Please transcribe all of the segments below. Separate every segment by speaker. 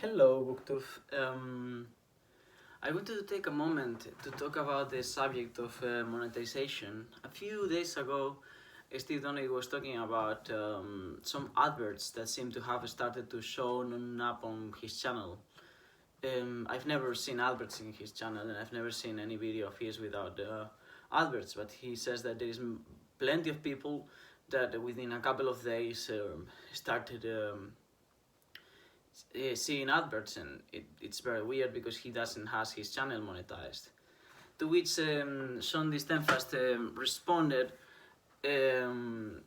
Speaker 1: Hello, Booktube. I wanted to take a moment to talk about the subject of monetization. A few days ago, Steve Donnelly was talking about some adverts that seem to have started to show up on his channel. I've never seen adverts in his channel, and I've never seen any video of his without adverts, but he says that there is plenty of people that within a couple of days started seeing adverts, and it's very weird because he doesn't has his channel monetized. To which Sean Distenfast responded that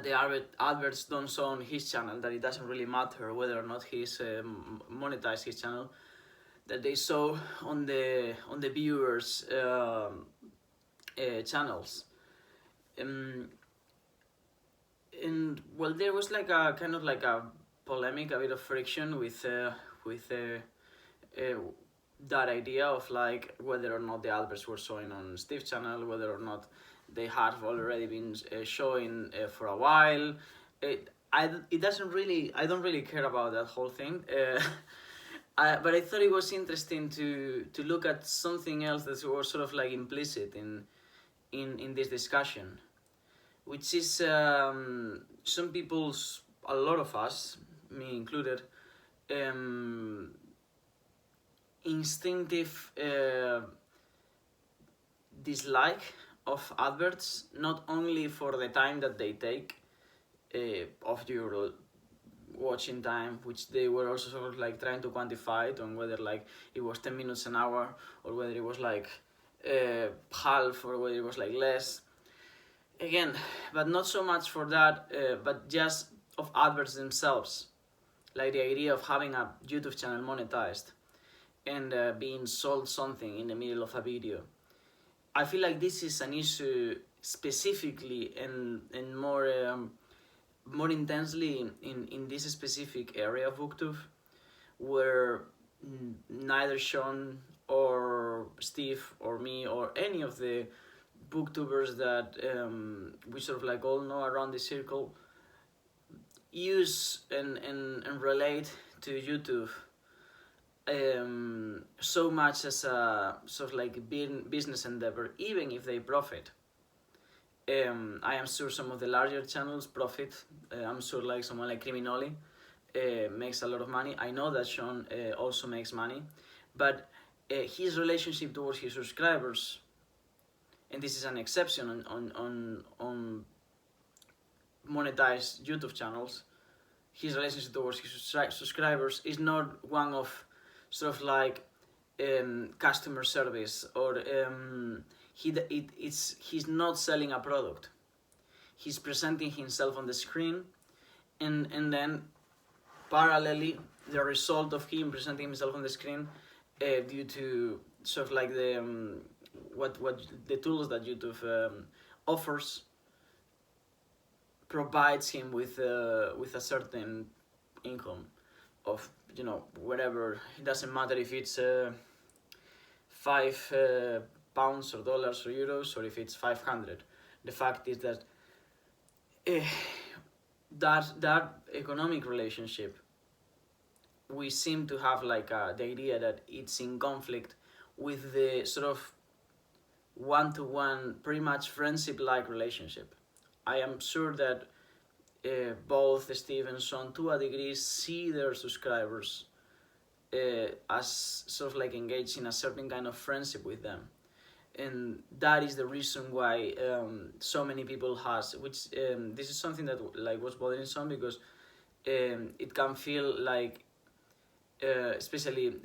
Speaker 1: the adverts don't show on his channel, that it doesn't really matter whether or not he's monetized his channel, that they show on the viewers' channels. And well, there was like a kind of like a polemic, a bit of friction with that idea of like whether or not the adverts were showing on Steve's channel, whether or not they had already been showing for a while. I don't really care about that whole thing. But I thought it was interesting to look at something else that was sort of like implicit in this discussion, which is some people's, a lot of us, me included, instinctive dislike of adverts, not only for the time that they take of your watching time, which they were also sort of like trying to quantify it on whether like it was 10 minutes an hour or whether it was like half or whether it was like less. Again, but not so much for that, but just of adverts themselves, like the idea of having a YouTube channel monetized and being sold something in the middle of a video. I feel like this is an issue specifically and more intensely in this specific area of Booktube, where neither Sean or Steve or me or any of the booktubers that we sort of like all know around the circle use and relate to YouTube so much as a sort of like business endeavor, even if they profit. I am sure some of the larger channels profit. I'm sure like someone like Criminoli makes a lot of money. I know that Sean also makes money, but his relationship towards his subscribers, and this is an exception on monetized YouTube channels, his relationship towards his subscribers is not one of sort of like customer service or he's not selling a product. He's presenting himself on the screen, and then parallelly the result of him presenting himself on the screen due to sort of like the what the tools that YouTube offers provides him with a certain income of, you know, whatever. It doesn't matter if it's 5 pounds or dollars or euros or if it's 500. The fact is that that economic relationship, we seem to have like the idea that it's in conflict with the sort of one-to-one, pretty much friendship-like relationship. I am sure that both Steve and Sean, to a degree, see their subscribers as sort of like engaged in a certain kind of friendship with them, and that is the reason why so many people has. Which this is something that like was bothering some, because it can feel like, especially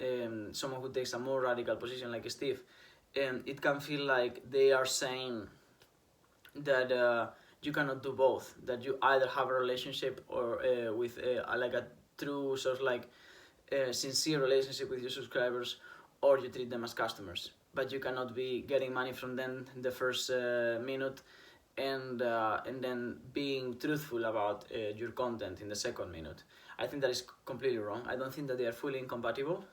Speaker 1: someone who takes a more radical position like Steve, it can feel like they are saying that you cannot do both, that you either have a relationship or with like a true sort of like sincere relationship with your subscribers, or you treat them as customers, but you cannot be getting money from them the first minute and then being truthful about your content in the second minute. I think that is completely wrong. I don't think that they are fully incompatible.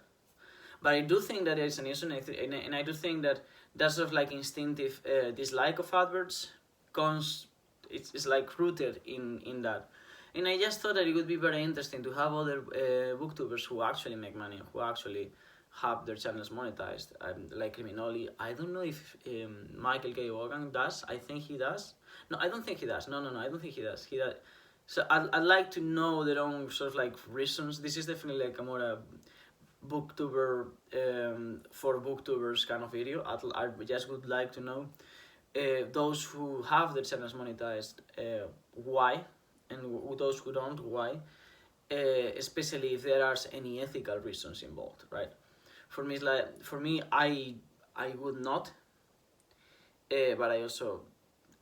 Speaker 1: But I do think that there is an issue, and I do think that that sort of like instinctive dislike of adverts it's like rooted in that. And I just thought that it would be very interesting to have other booktubers who actually make money, who actually have their channels monetized, like Criminoli. I don't know if Michael K. Vaughan does. I think he does. No, I don't think he does. No, I don't think he does. He does. So I'd like to know their own sort of like reasons. This is definitely like a more booktuber for booktubers kind of video. I just would like to know those who have their channels monetized, why, and those who don't, why, especially if there are any ethical reasons involved, right? For me, I would not, but I also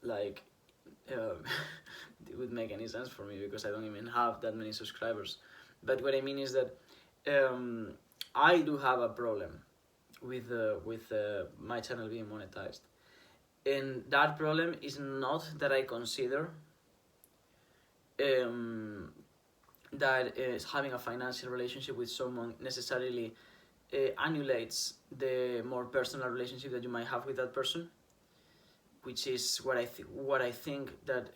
Speaker 1: like it would make any sense for me because I don't even have that many subscribers. But what I mean is that I do have a problem with my channel being monetized, and that problem is not that I consider that having a financial relationship with someone necessarily annulates the more personal relationship that you might have with that person, which is what I think that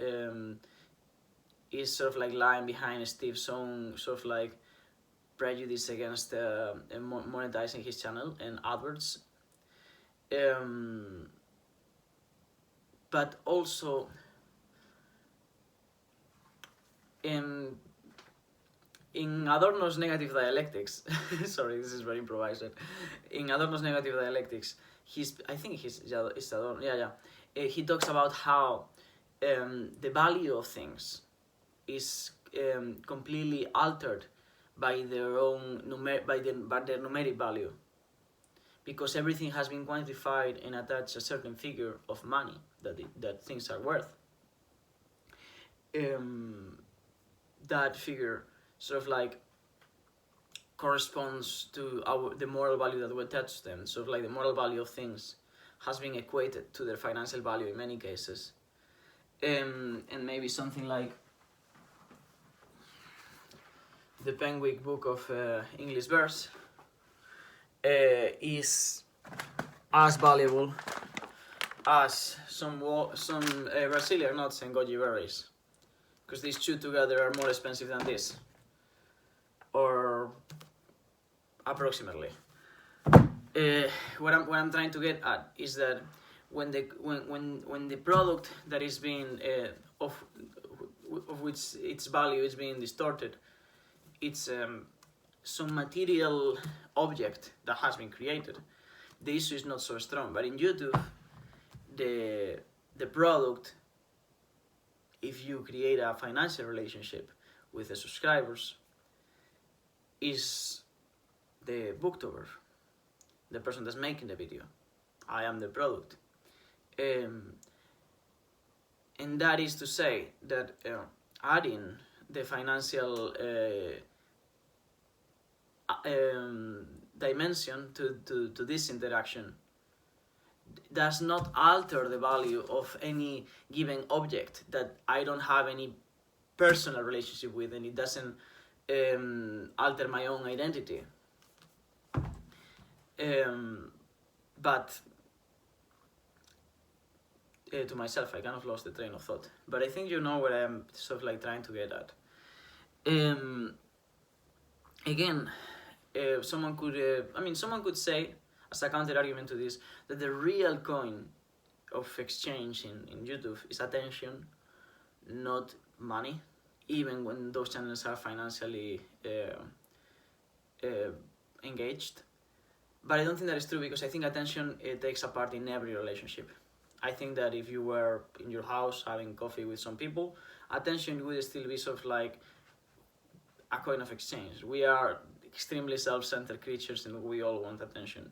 Speaker 1: is sort of like lying behind Steve's own sort of like prejudice against monetizing his channel and adverts. But also in Adorno's negative dialectics, sorry, this is very improvised. In Adorno's negative dialectics, I think it's Adorno, he talks about how the value of things is completely altered by their own by their numeric value, because everything has been quantified and attached a certain figure of money that things are worth. That figure sort of like corresponds to the moral value that we attach to them. Sort of like the moral value of things has been equated to their financial value in many cases. And maybe something like the Penguin book of English verse is as valuable as some Brazilian nuts and goji berries, because these two together are more expensive than this, or approximately. What I'm trying to get at is that when the product that is being of which its value is being distorted, it's some material object that has been created. The issue is not so strong, but in YouTube, the product, if you create a financial relationship with the subscribers, is the booktuber, the person that's making the video. I am the product. And that is to say that adding the financial dimension to this interaction does not alter the value of any given object that I don't have any personal relationship with, and it doesn't alter my own identity. But to myself, I kind of lost the train of thought. But I think you know what I'm sort of like trying to get at. Again, someone could say, as a counter argument to this, that the real coin of exchange in YouTube is attention, not money, even when those channels are financially engaged. But I don't think that is true, because I think attention takes a part in every relationship. I think that if you were in your house having coffee with some people, attention would still be sort of like a coin of exchange. We are extremely self-centered creatures and we all want attention.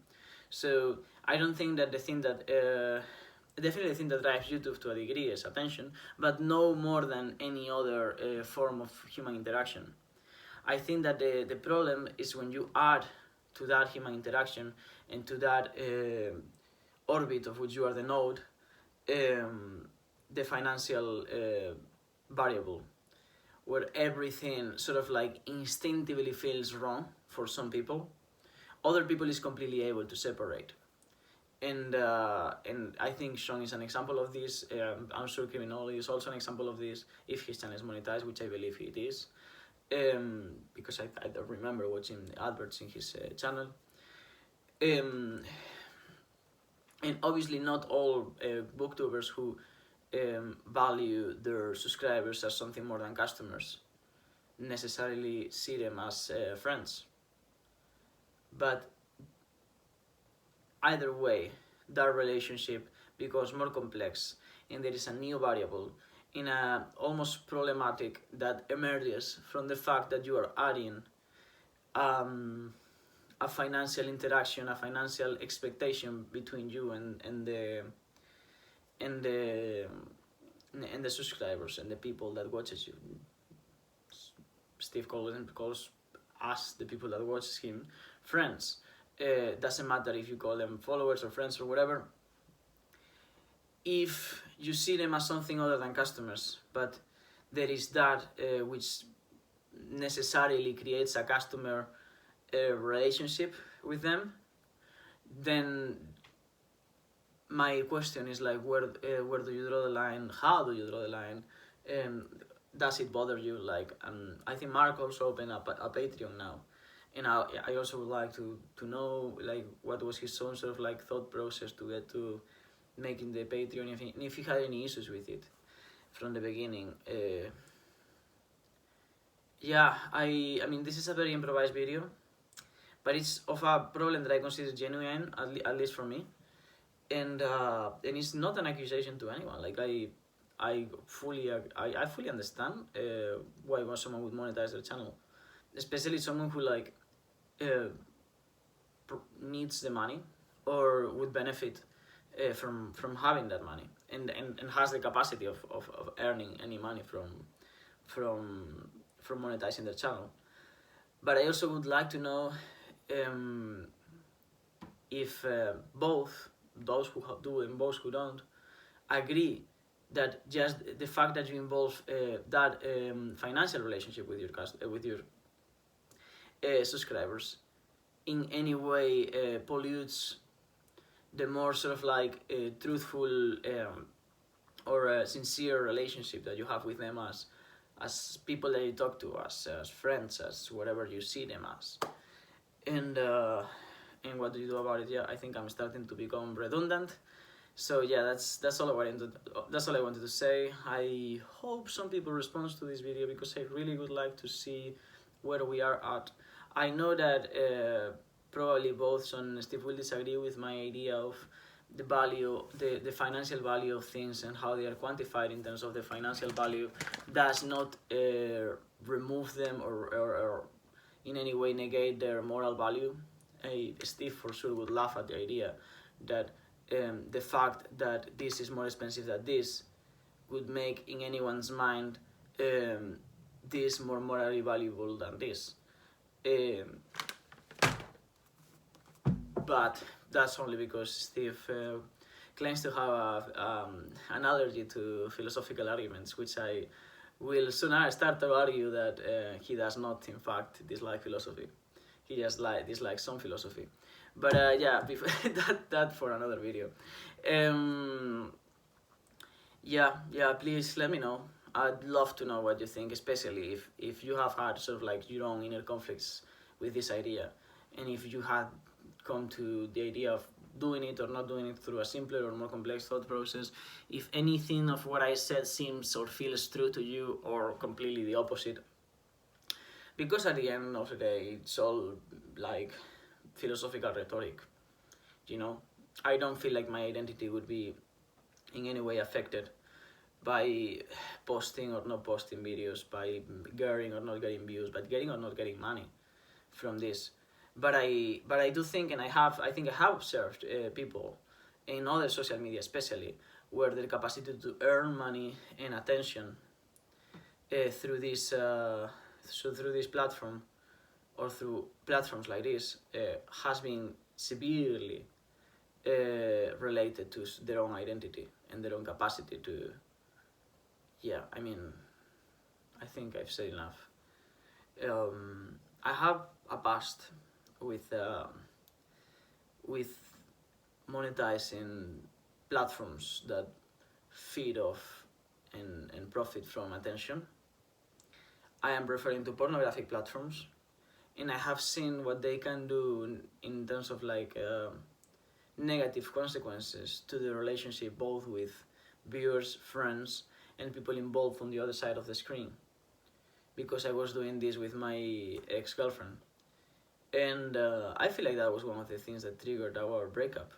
Speaker 1: So I don't think that the thing that definitely the thing that drives YouTube to a degree is attention, but no more than any other form of human interaction. I think that the problem is when you add to that human interaction and to that orbit of which you are the node, the financial variable, where everything sort of like instinctively feels wrong for some people. Other people is completely able to separate. and I think Sean is an example of this. I'm sure Criminal is also an example of this if his channel is monetized, which I believe it is, because I don't remember watching the adverts in his channel. And obviously not all booktubers who value their subscribers as something more than customers necessarily see them as friends. But either way, that relationship becomes more complex, and there is a new variable in a almost problematic that emerges from the fact that you are adding a financial interaction, a financial expectation between you and the subscribers and the people that watches you. Steve calls us, the people that watches him, friends. Doesn't matter if you call them followers or friends or whatever. If you see them as something other than customers, but there is that which necessarily creates a customer relationship with them, then my question is like, where do you draw the line? How do you draw the line? Does it bother you? Like, I think Mark also opened up a Patreon now, and I also would like to know like what was his own sort of like thought process to get to making the Patreon, and if he had any issues with it from the beginning. Yeah, I mean this is a very improvised video, but it's of a problem that I consider genuine, at least for me, and it's not an accusation to anyone. Like I fully understand why someone would monetize their channel, especially someone who like needs the money or would benefit from having that money and has the capacity of earning any money from monetizing their channel. But I also would like to know if both those who do and those who don't agree that just the fact that you involve that financial relationship with your subscribers in any way pollutes the more sort of like truthful or sincere relationship that you have with them as people that you talk to, as friends, as whatever you see them as. And what do you do about it? Yeah, I think I'm starting to become redundant. So yeah, that's all I wanted to say. I hope some people respond to this video because I really would like to see where we are at. I know that probably both Son and Steve will disagree with my idea of the value, the financial value of things and how they are quantified in terms of the financial value does not remove them or in any way negate their moral value. Steve for sure would laugh at the idea that the fact that this is more expensive than this would make in anyone's mind this more morally valuable than this. But that's only because Steve claims to have an allergy to philosophical arguments, which I will soon start to argue that he does not, in fact, dislike philosophy. He just dislikes some philosophy. But yeah, that for another video. Yeah, please let me know. I'd love to know what you think, especially if you have had sort of like your own inner conflicts with this idea, and if you had come to the idea of doing it or not doing it through a simpler or more complex thought process, if anything of what I said seems or feels true to you or completely the opposite. Because at the end of the day, it's all like philosophical rhetoric, you know? I don't feel like my identity would be in any way affected by posting or not posting videos, by getting or not getting views, by getting or not getting money from this. But I do think, and I have observed people in other social media especially, where their capacity to earn money and attention through this platform or through platforms like this has been severely related to their own identity and their own capacity to. Yeah, I mean, I think I've said enough. I have a past with monetizing platforms that feed off and profit from attention. I am referring to pornographic platforms, and I have seen what they can do in terms of like negative consequences to the relationship, both with viewers, friends, and people involved on the other side of the screen. Because I was doing this with my ex-girlfriend, and I feel like that was one of the things that triggered our breakup.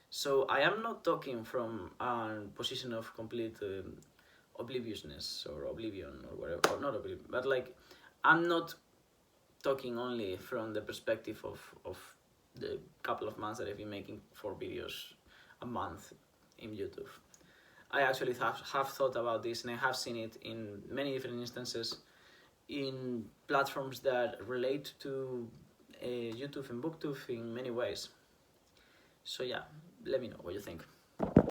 Speaker 1: So I am not talking from a position of complete obliviousness or oblivion or whatever, or not oblivion, but like I'm not talking only from the perspective of the couple of months that I've been making 4 videos a month in YouTube. I actually have thought about this, and I have seen it in many different instances in platforms that relate to YouTube and Booktube in many ways. So yeah, let me know what you think.